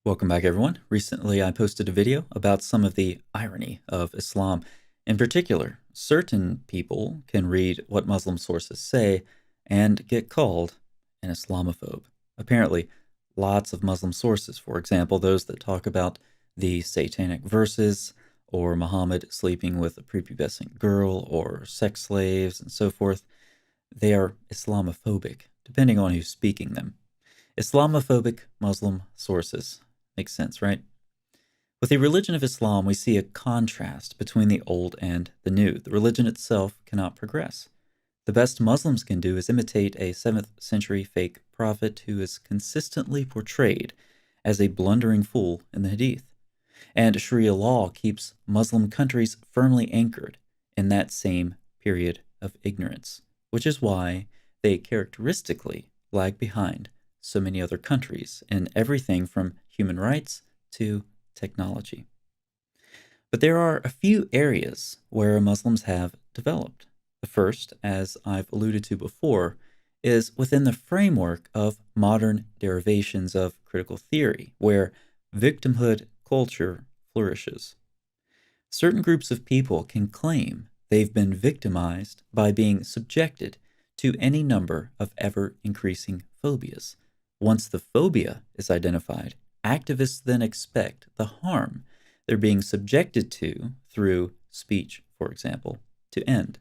Welcome back, everyone. Recently, I posted a video about some of the irony of Islam. In particular, certain people can read what Muslim sources say and get called an Islamophobe. Apparently, lots of Muslim sources, for example, those that talk about the satanic verses, or Muhammad sleeping with a prepubescent girl, or sex slaves, and so forth, they are Islamophobic, depending on who's speaking them. Islamophobic Muslim sources. Makes sense, right? With the religion of Islam, we see a contrast between the old and the new. The religion itself cannot progress. The best Muslims can do is imitate a 7th century fake prophet who is consistently portrayed as a blundering fool in the Hadith. And Sharia law keeps Muslim countries firmly anchored in that same period of ignorance, which is why they characteristically lag behind so many other countries in everything from human rights to technology. But there are a few areas where Muslims have developed. The first, as I've alluded to before, is within the framework of modern derivations of critical theory, where victimhood culture flourishes. Certain groups of people can claim they've been victimized by being subjected to any number of ever-increasing phobias. Once the phobia is identified, activists then expect the harm they're being subjected to through speech, for example, to end.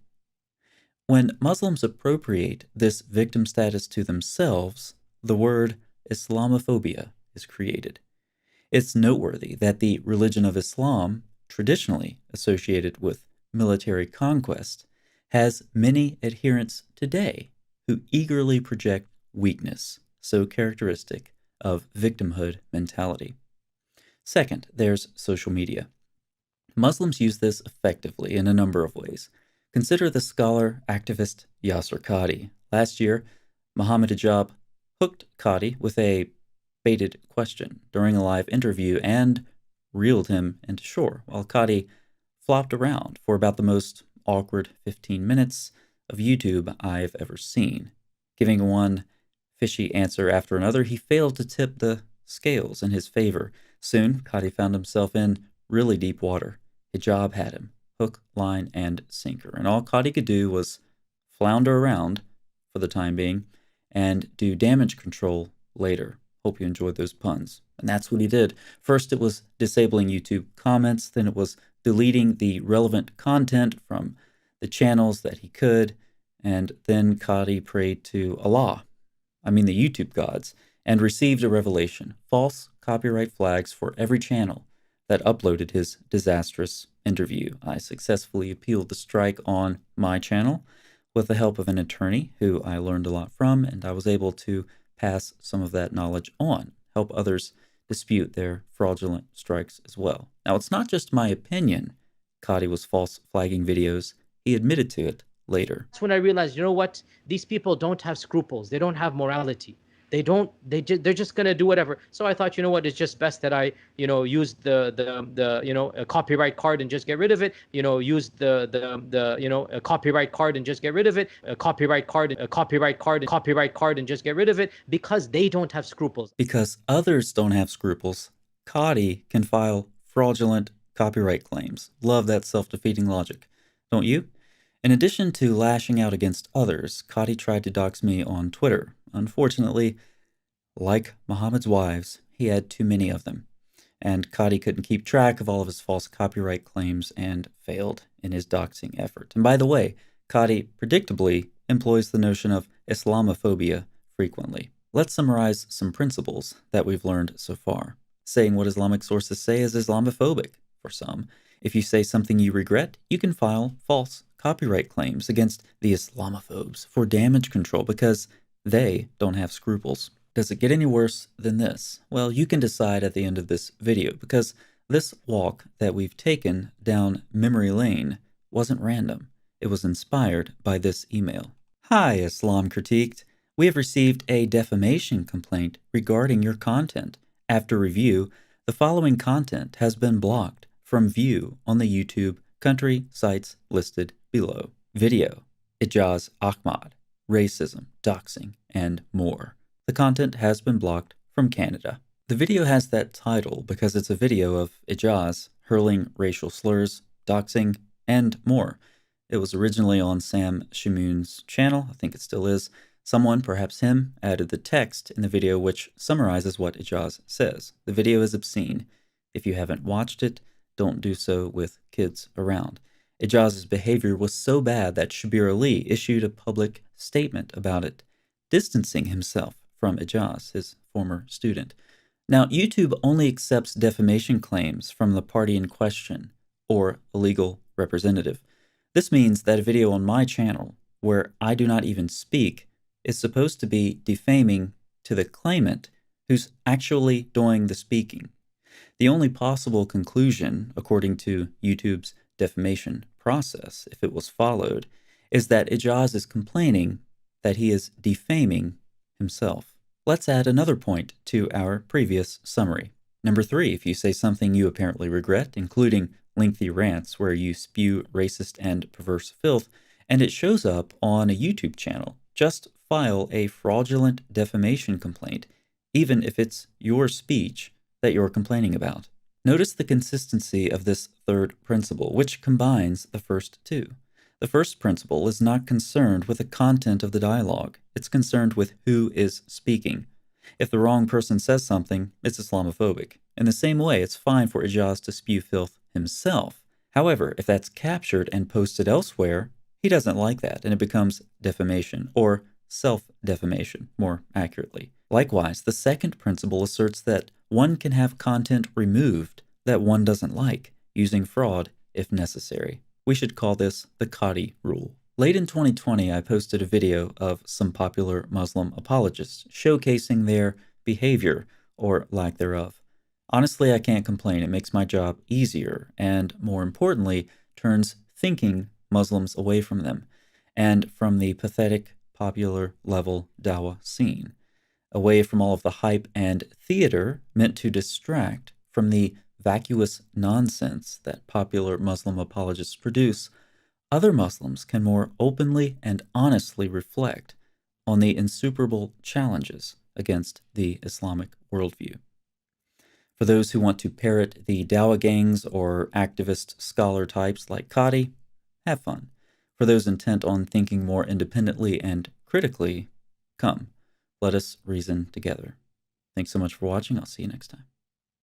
When Muslims appropriate this victim status to themselves, the word Islamophobia is created. It's noteworthy that the religion of Islam, traditionally associated with military conquest, has many adherents today who eagerly project weakness, so characteristic of victimhood mentality. Second, there's social media. Muslims use this effectively in a number of ways. Consider the scholar activist Yasser Qadhi. Last year, Muhammad Hijab hooked Qadhi with a baited question during a live interview and reeled him into shore, while Qadhi flopped around for about the most awkward 15 minutes of YouTube I've ever seen. Giving one fishy answer after another, he failed to tip the scales in his favor. Soon, Qadhi found himself in really deep water. Hijab had him, hook, line, and sinker, and all Qadhi could do was flounder around for the time being and do damage control later. Hope you enjoyed those puns. And that's what he did. First, it was disabling YouTube comments, then it was deleting the relevant content from the channels that he could, and then Qadhi prayed to Allah, the YouTube gods, and received a revelation: false copyright flags for every channel that uploaded his disastrous interview. I successfully appealed the strike on my channel with the help of an attorney who I learned a lot from, and I was able to pass some of that knowledge on, help others dispute their fraudulent strikes as well. Now, it's not just my opinion Qadhi was false flagging videos. He admitted to it later. That's when I realized, you know what? These people don't have scruples. They don't have morality. They're just going to do whatever. So I thought, you know what? It's just best that I, use a copyright card and just get rid of it. Use a copyright card and just get rid of it. A copyright card and just get rid of it, because they don't have scruples. Because others don't have scruples, Qadhi can file fraudulent copyright claims. Love that self-defeating logic, don't you? In addition to lashing out against others, Qadhi tried to dox me on Twitter. Unfortunately, like Muhammad's wives, he had too many of them, and Qadhi couldn't keep track of all of his false copyright claims and failed in his doxing effort. And by the way, Qadhi predictably employs the notion of Islamophobia frequently. Let's summarize some principles that we've learned so far. Saying what Islamic sources say is Islamophobic for some. If you say something you regret, you can file false copyright claims against the Islamophobes for damage control because they don't have scruples. Does it get any worse than this? Well, you can decide at the end of this video, because this walk that we've taken down memory lane wasn't random. It was inspired by this email. Hi, Islam Critiqued. We have received a defamation complaint regarding your content. After review, the following content has been blocked from view on the YouTube country sites listed below. Video, Ijaz Ahmad, racism, doxing, and more. The content has been blocked from Canada. The video has that title because it's a video of Ijaz hurling racial slurs, doxing, and more. It was originally on Sam Shamoun's channel, I think it still is. Someone, perhaps him, added the text in the video which summarizes what Ijaz says. The video is obscene. If you haven't watched it, don't do so with kids around. Ijaz's behavior was so bad that Shabir Ali issued a public statement about it, distancing himself from Ijaz, his former student. Now, YouTube only accepts defamation claims from the party in question or a legal representative. This means that a video on my channel, where I do not even speak, is supposed to be defaming to the claimant who's actually doing the speaking. The only possible conclusion, according to YouTube's defamation process, if it was followed, is that Ijaz is complaining that he is defaming himself. Let's add another point to our previous summary. Number 3, if you say something you apparently regret, including lengthy rants where you spew racist and perverse filth, and it shows up on a YouTube channel, just file a fraudulent defamation complaint, even if it's your speech that you're complaining about. Notice the consistency of this third principle, which combines the first two. The first principle is not concerned with the content of the dialogue. It's concerned with who is speaking. If the wrong person says something, it's Islamophobic. In the same way, it's fine for Ijaz to spew filth himself. However, if that's captured and posted elsewhere, he doesn't like that, and it becomes defamation, or self-defamation, more accurately. Likewise, the second principle asserts that one can have content removed that one doesn't like, using fraud if necessary. We should call this the Qadi rule. Late in 2020, I posted a video of some popular Muslim apologists showcasing their behavior, or lack thereof. Honestly, I can't complain. It makes my job easier, and more importantly, turns thinking Muslims away from them, and from the pathetic, popular level dawah scene, away from all of the hype and theater meant to distract from the vacuous nonsense that popular Muslim apologists produce. Other Muslims can more openly and honestly reflect on the insuperable challenges against the Islamic worldview. For those who want to parrot the dawah gangs or activist scholar types like Qadi, have fun. For those intent on thinking more independently and critically, come, let us reason together. Thanks so much for watching. I'll see you next time.